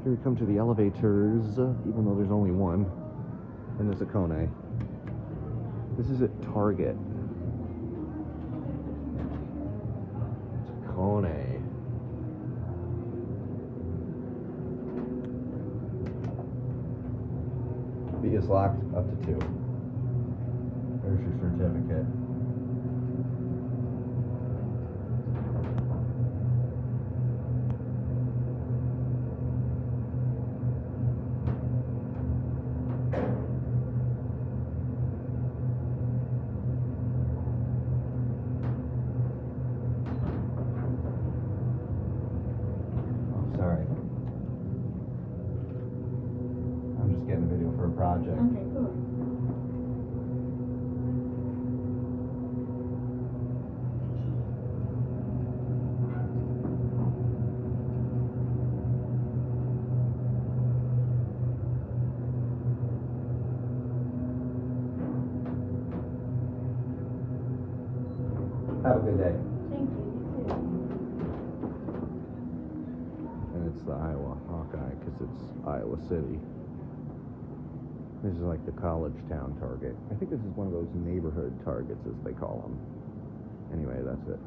Here we come to the elevators, even though there's only one. And there's a Kone. This is at Target. It's a Kone. B is locked up to 2. There's your certificate. Sorry. I'm just getting a video for a project. Okay, cool. Have a good day. Thank you. You too. And it's the Iowa Hawkeye because it's Iowa City. This is like the college town Target. I think this is one of those neighborhood Targets, as they call them. Anyway, that's it.